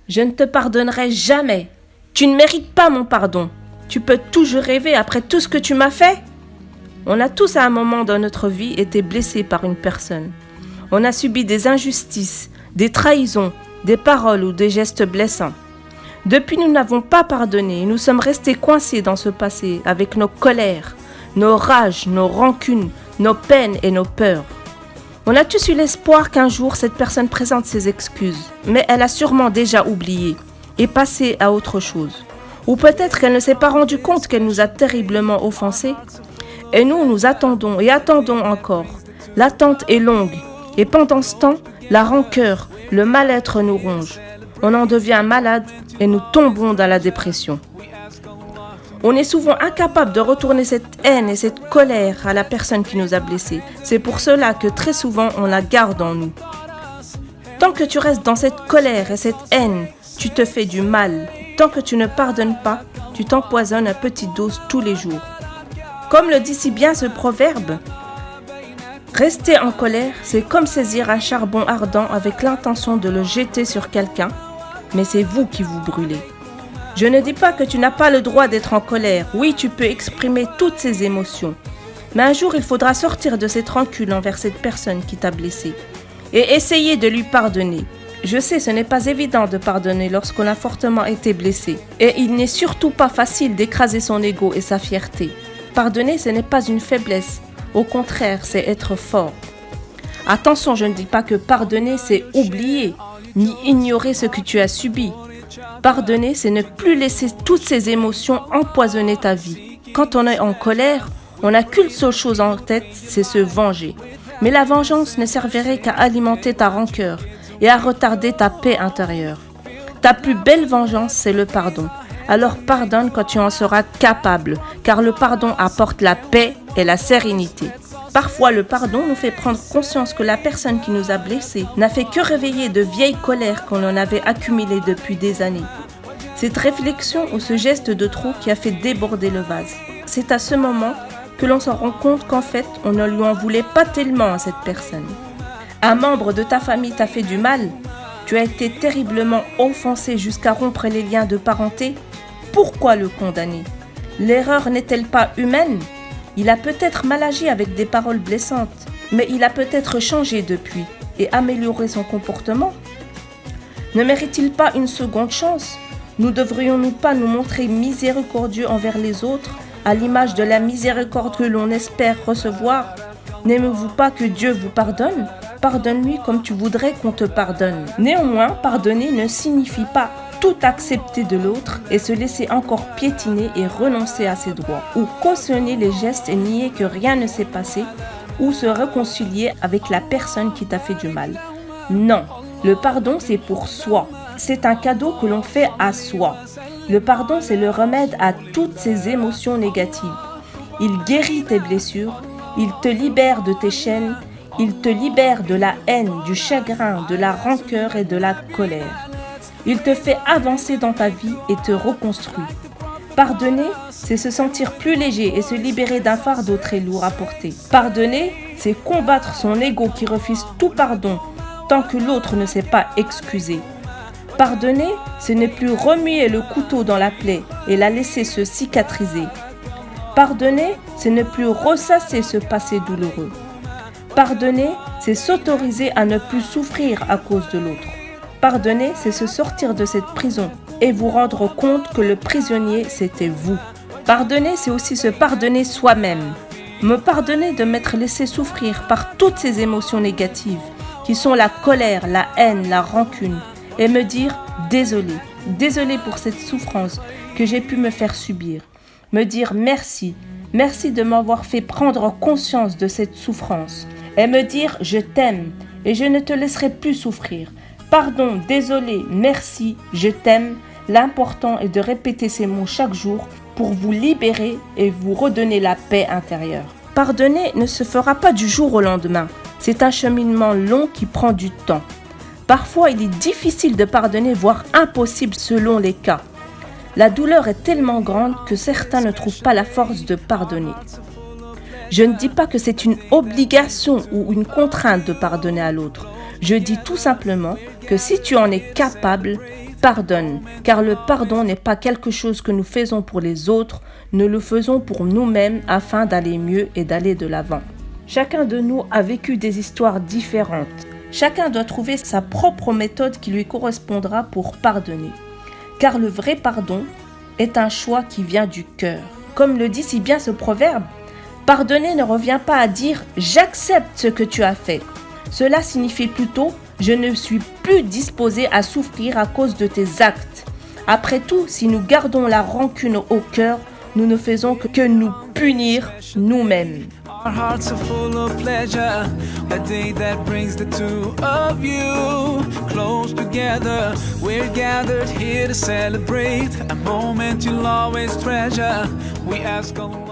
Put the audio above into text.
Je ne te pardonnerai jamais. Tu ne mérites pas mon pardon. Tu peux toujours rêver après tout ce que tu m'as fait. On a tous à un moment dans notre vie été blessés par une personne. On a subi des injustices, des trahisons, des paroles ou des gestes blessants. Depuis, nous n'avons pas pardonné et nous sommes restés coincés dans ce passé avec nos colères, nos rages, nos rancunes, nos peines et nos peurs. On a tous eu l'espoir qu'un jour cette personne présente ses excuses, mais elle a sûrement déjà oublié et passé à autre chose. Ou peut-être qu'elle ne s'est pas rendue compte qu'elle nous a terriblement offensés. Et nous attendons et attendons encore. L'attente est longue et pendant ce temps, la rancœur, le mal-être nous ronge. On en devient malade et nous tombons dans la dépression. On est souvent incapable de retourner cette haine et cette colère à la personne qui nous a blessés. C'est pour cela que très souvent on la garde en nous. Tant que tu restes dans cette colère et cette haine, tu te fais du mal. Tant que tu ne pardonnes pas, tu t'empoisonnes à petite dose tous les jours. Comme le dit si bien ce proverbe, rester en colère, c'est comme saisir un charbon ardent avec l'intention de le jeter sur quelqu'un, mais c'est vous qui vous brûlez. Je ne dis pas que tu n'as pas le droit d'être en colère. Oui, tu peux exprimer toutes ces émotions. Mais un jour, il faudra sortir de cette rancune envers cette personne qui t'a blessé et essayer de lui pardonner. Je sais, ce n'est pas évident de pardonner lorsqu'on a fortement été blessé. Et il n'est surtout pas facile d'écraser son ego et sa fierté. Pardonner, ce n'est pas une faiblesse. Au contraire, c'est être fort. Attention, je ne dis pas que pardonner, c'est oublier, ni ignorer ce que tu as subi. Pardonner, c'est ne plus laisser toutes ces émotions empoisonner ta vie. Quand on est en colère, on n'a qu'une seule chose en tête, c'est se venger. Mais la vengeance ne servirait qu'à alimenter ta rancœur et à retarder ta paix intérieure. Ta plus belle vengeance, c'est le pardon. Alors pardonne quand tu en seras capable, car le pardon apporte la paix et la sérénité. Parfois, le pardon nous fait prendre conscience que la personne qui nous a blessés n'a fait que réveiller de vieilles colères qu'on en avait accumulées depuis des années. Cette réflexion ou ce geste de trop qui a fait déborder le vase. C'est à ce moment que l'on se rend compte qu'en fait, on ne lui en voulait pas tellement à cette personne. Un membre de ta famille t'a fait du mal. Tu as été terriblement offensé jusqu'à rompre les liens de parenté. Pourquoi le condamner? L'erreur n'est-elle pas humaine? Il a peut-être mal agi avec des paroles blessantes, mais il a peut-être changé depuis et amélioré son comportement. Ne mérite-t-il pas une seconde chance? Nous devrions-nous pas nous montrer miséricordieux envers les autres, à l'image de la miséricorde que l'on espère recevoir? N'aimez-vous pas que Dieu vous pardonne? Pardonne-lui comme tu voudrais qu'on te pardonne. Néanmoins, pardonner ne signifie pas tout accepter de l'autre et se laisser encore piétiner et renoncer à ses droits, ou cautionner les gestes et nier que rien ne s'est passé, ou se réconcilier avec la personne qui t'a fait du mal. Non, le pardon c'est pour soi. C'est un cadeau que l'on fait à soi. Le pardon c'est le remède à toutes ces émotions négatives. Il guérit tes blessures, il te libère de tes chaînes, il te libère de la haine, du chagrin, de la rancœur et de la colère. Il te fait avancer dans ta vie et te reconstruit. Pardonner, c'est se sentir plus léger et se libérer d'un fardeau très lourd à porter. Pardonner, c'est combattre son ego qui refuse tout pardon tant que l'autre ne s'est pas excusé. Pardonner, c'est ne plus remuer le couteau dans la plaie et la laisser se cicatriser. Pardonner, c'est ne plus ressasser ce passé douloureux. Pardonner, c'est s'autoriser à ne plus souffrir à cause de l'autre. Pardonner, c'est se sortir de cette prison et vous rendre compte que le prisonnier, c'était vous. Pardonner, c'est aussi se pardonner soi-même. Me pardonner de m'être laissé souffrir par toutes ces émotions négatives qui sont la colère, la haine, la rancune et me dire désolé, désolé pour cette souffrance que j'ai pu me faire subir. Me dire merci, merci de m'avoir fait prendre conscience de cette souffrance et me dire je t'aime et je ne te laisserai plus souffrir. Pardon, désolé, merci, je t'aime. L'important est de répéter ces mots chaque jour pour vous libérer et vous redonner la paix intérieure. Pardonner ne se fera pas du jour au lendemain. C'est un cheminement long qui prend du temps. Parfois, il est difficile de pardonner, voire impossible selon les cas. La douleur est tellement grande que certains ne trouvent pas la force de pardonner. Je ne dis pas que c'est une obligation ou une contrainte de pardonner à l'autre. Je dis tout simplement que si tu en es capable, pardonne, car le pardon n'est pas quelque chose que nous faisons pour les autres, nous le faisons pour nous-mêmes afin d'aller mieux et d'aller de l'avant. Chacun de nous a vécu des histoires différentes. Chacun doit trouver sa propre méthode qui lui correspondra pour pardonner. Car le vrai pardon est un choix qui vient du cœur. Comme le dit si bien ce proverbe, pardonner ne revient pas à dire « j'accepte ce que tu as fait ». Cela signifie plutôt « je ne suis plus disposé à souffrir à cause de tes actes ». Après tout, si nous gardons la rancune au cœur, nous ne faisons que nous punir nous-mêmes. Our hearts are full of pleasure, a day that brings the two of you close together. We're gathered here to celebrate a moment you'll always treasure. We ask all